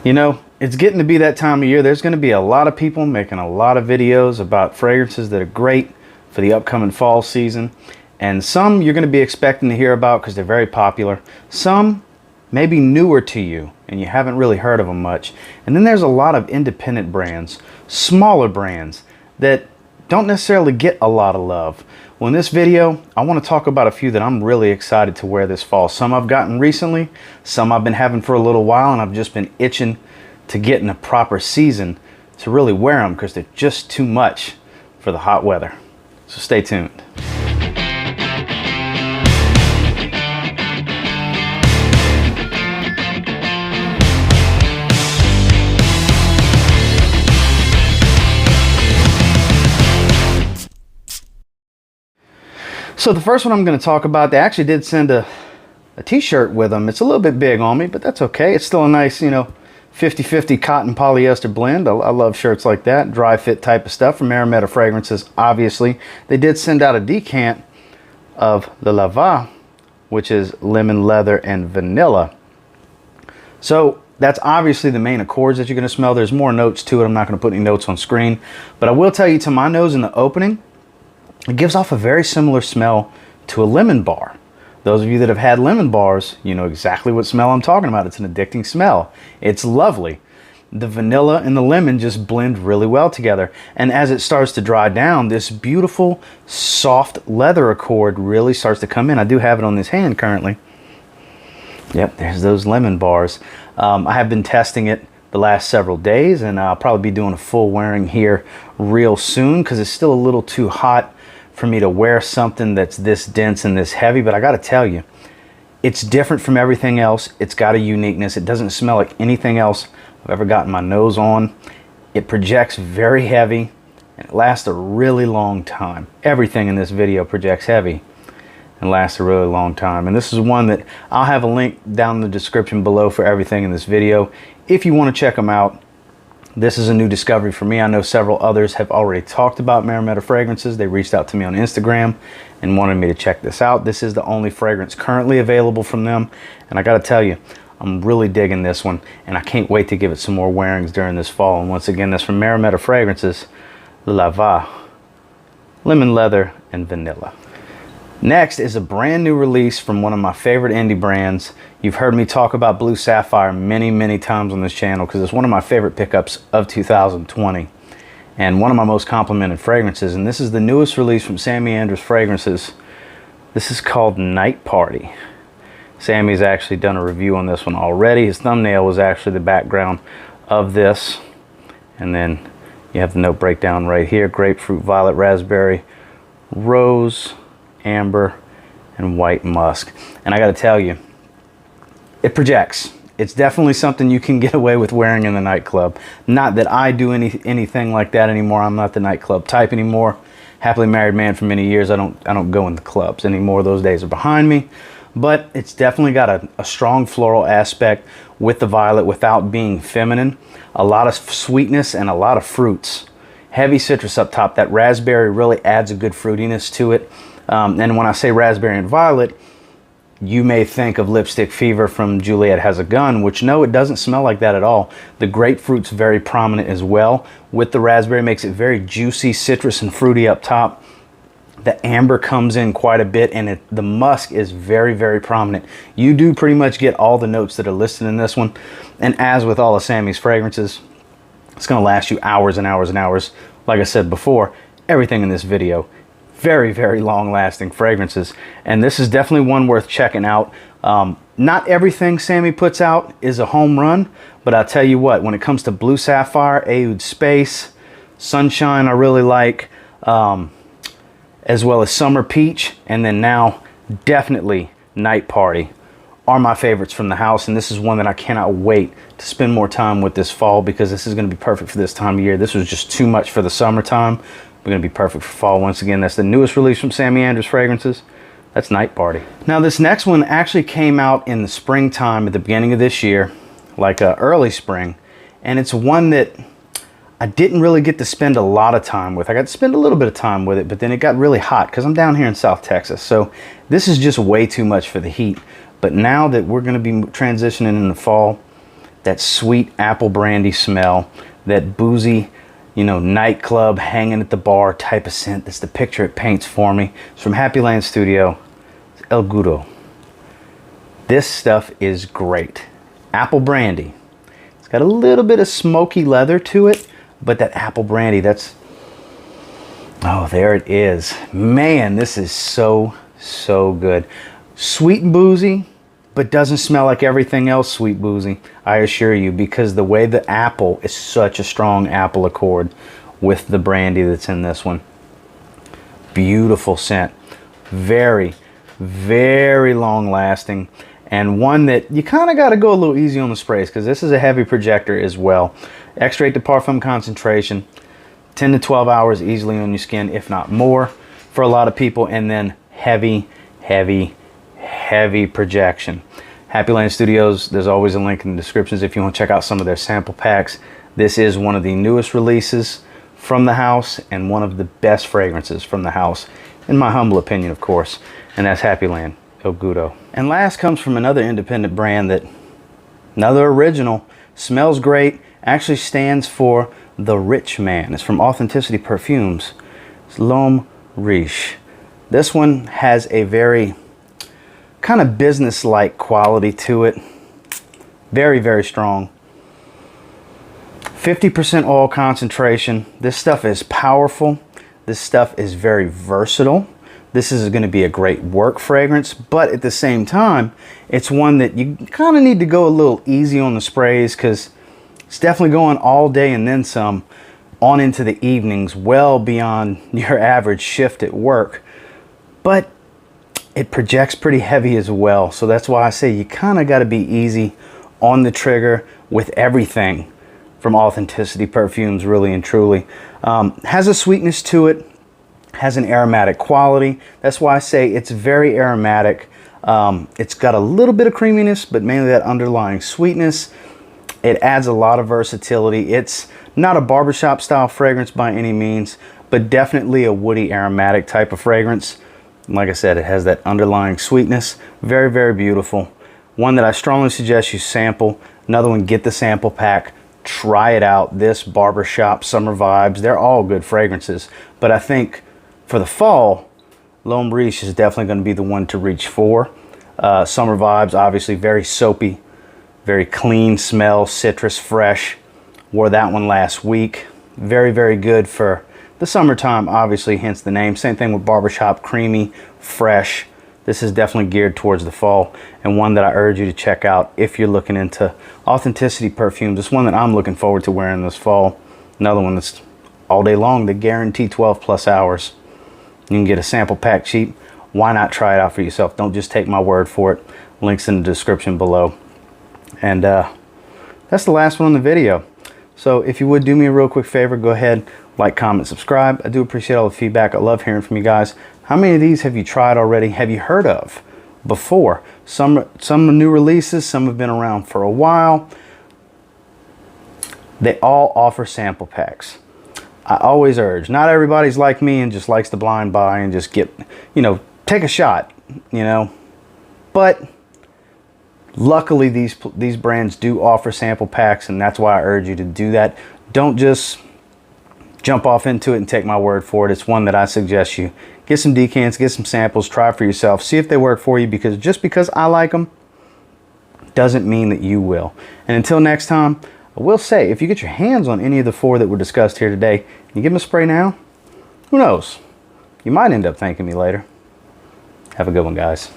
You know, it's getting to be that time of year. There's going to be a lot of people making a lot of videos about fragrances that are great for the upcoming fall season. And some you're going to be expecting to hear about because they're very popular. Some may be newer to you and you haven't really heard of them much. And then there's a lot of independent brands, smaller brands that don't necessarily get a lot of love. Well, in this video, I want to talk about a few that I'm really excited to wear this fall. Some I've gotten recently, some I've been having for a little while, and I've just been itching to get in a proper season to really wear them because they're just too much for the hot weather. So stay tuned. So the first one I'm going to talk about, they actually did send a t-shirt with them. It's a little bit big on me, but that's okay. It's still a nice, you know, 50-50 cotton polyester blend. I love shirts like that. Dry fit type of stuff from Meremeta fragrances, obviously. They did send out a decant of the Lava, which is lemon, leather, and vanilla. So that's obviously the main accords that you're going to smell. There's more notes to it. I'm not going to put any notes on screen, but I will tell you, to my nose in the opening, it gives off a very similar smell to a lemon bar. Those of you that have had lemon bars, you know exactly what smell I'm talking about. It's an addicting smell. It's lovely. The vanilla and the lemon just blend really well together. And as it starts to dry down, this beautiful, soft leather accord really starts to come in. I do have it on this hand currently. Yep, there's those lemon bars. I have been testing it the last several days, and I'll probably be doing a full wearing here real soon because it's still a little too hot for me to wear something that's this dense and this heavy. But I got to tell you, it's different from everything else. It's got a uniqueness. It doesn't smell like anything else I've ever gotten my nose on. It projects very heavy and it lasts a really long time. Everything in this video projects heavy and lasts a really long time. And this is one that I'll have a link down in the description below for everything in this video if you want to check them out. This is a new discovery for me. I know several others have already talked about Meremeta fragrances. They reached out to me on Instagram and wanted me to check this out. This is the only fragrance currently available from them. And I got to tell you, I'm really digging this one. And I can't wait to give it some more wearings during this fall. And once again, that's from Meremeta fragrances, Lava, lemon, leather, and vanilla. Next is a brand new release from one of my favorite indie brands. You've heard me talk about Blue Sapphire many times on this channel because it's one of my favorite pickups of 2020 and one of my most complimented fragrances. And this is the newest release from Samy Andraus fragrances. This is called Night Party. Sammy's actually done a review on this one already. His thumbnail was actually the background of this. And then you have the note breakdown right here: grapefruit, violet, raspberry, rose, amber, and white musk. And I got to tell you, it projects. It's definitely something you can get away with wearing in the nightclub. Not that I do anything like that anymore. I'm not the nightclub type anymore. Happily married man for many years. I don't go in the clubs anymore. Those days are behind me. But it's definitely got a strong floral aspect with the violet without being feminine. A lot of sweetness and a lot of fruits. Heavy citrus up top. That raspberry really adds a good fruitiness to it. And when I say raspberry and violet, you may think of Lipstick Fever from Juliet Has a Gun, which no, it doesn't smell like that at all. The grapefruit's very prominent as well. With the raspberry, makes it very juicy, citrus and fruity up top. The amber comes in quite a bit, and the musk is very prominent. You do pretty much get all the notes that are listed in this one. And as with all of Sammy's fragrances, it's going to last you hours and hours and hours. Like I said before, everything in this video, very long lasting fragrances, and this is definitely one worth checking out. Not everything Samy puts out is a home run, but I'll tell you what, when it comes to Blue Sapphire, Oud Space, Sunshine I really like, as well as Summer Peach, and then now definitely Night Party are my favorites from the house. And this is one that I cannot wait to spend more time with this fall because this is going to be perfect for this time of year. This was just too much for the summertime. We're going to be perfect for fall. Once again, that's the newest release from Samy Andraus fragrances. That's Night Party. Now this next one actually came out in the springtime at the beginning of this year, like early spring. And it's one that I didn't really get to spend a lot of time with. I got to spend a little bit of time with it, but then it got really hot because I'm down here in South Texas. So this is just way too much for the heat. But now that we're going to be transitioning in the fall, that sweet apple brandy smell, that boozy, you know, nightclub hanging at the bar type of scent. That's the picture it paints for me. It's from Happyland Studio. It's El Gudo. This stuff is great. Apple brandy. It's got a little bit of smoky leather to it, but that apple brandy, that's, oh, there it is. Man, this is so, so good. Sweet and boozy, but doesn't smell like everything else sweet boozy, I assure you, because the way the apple is such a strong apple accord with the brandy that's in this one. Beautiful scent. Very, very long lasting, and one that you kind of got to go a little easy on the sprays, because this is a heavy projector as well. Extrait de parfum concentration, 10 to 12 hours easily on your skin, if not more, for a lot of people. And then heavy, heavy, heavy projection. Happyland Studios, there's always a link in the descriptions if you want to check out some of their sample packs. This is one of the newest releases from the house and one of the best fragrances from the house, in my humble opinion, of course, and that's Happyland, El Gudo. And last comes from another independent brand that, another original, smells great, actually stands for the rich man. It's from Authenticity Perfumes. It's L'Homme Riche. This one has a very kind of business-like quality to it. Very, very strong. 50% oil concentration. This stuff is powerful. This stuff is very versatile. This is going to be a great work fragrance, but at the same time, it's one that you kind of need to go a little easy on the sprays, because it's definitely going all day and then some on into the evenings, well beyond your average shift at work. But it projects pretty heavy as well, so that's why I say you kind of got to be easy on the trigger with everything from Authenticity Perfumes, really and truly. Has a sweetness to it, has an aromatic quality. That's why I say it's very aromatic. It's got a little bit of creaminess, but mainly that underlying sweetness. It adds a lot of versatility. It's not a barbershop style fragrance by any means, but definitely a woody aromatic type of fragrance. Like I said, it has that underlying sweetness. Very, very beautiful. One that I strongly suggest you sample. Another one, get the sample pack. Try it out. This, Barbershop, Summer Vibes, they're all good fragrances. But I think for the fall, L'Homme Riche is definitely going to be the one to reach for. Summer Vibes, obviously very soapy, very clean smell, citrus, fresh. Wore that one last week. Very, very good for the summertime, obviously, hence the name. Same thing with Barbershop, creamy, fresh. This is definitely geared towards the fall, and one that I urge you to check out if you're looking into Authenticity Perfumes. It's one that I'm looking forward to wearing this fall. Another one that's all day long, they guarantee 12 plus hours. You can get a sample pack cheap. Why not try it out for yourself? Don't just take my word for it. Links in the description below. And that's the last one in the video. So if you would do me a real quick favor, go ahead, like, comment, subscribe. I do appreciate all the feedback. I love hearing from you guys. How many of these have you tried already? Have you heard of before? Some new releases, some have been around for a while. They all offer sample packs. I always urge, not everybody's like me and just likes to blind buy and just get, you know, take a shot, you know. But luckily these brands do offer sample packs, and that's why I urge you to do that. Don't just jump off into it and take my word for it. It's one that I suggest you get some decants, get some samples, try for yourself, see if they work for you, because just because I like them doesn't mean that you will. And until next time, I will say, if you get your hands on any of the 4 that were discussed here today, you give them a spray now, who knows? You might end up thanking me later. Have a good one, guys.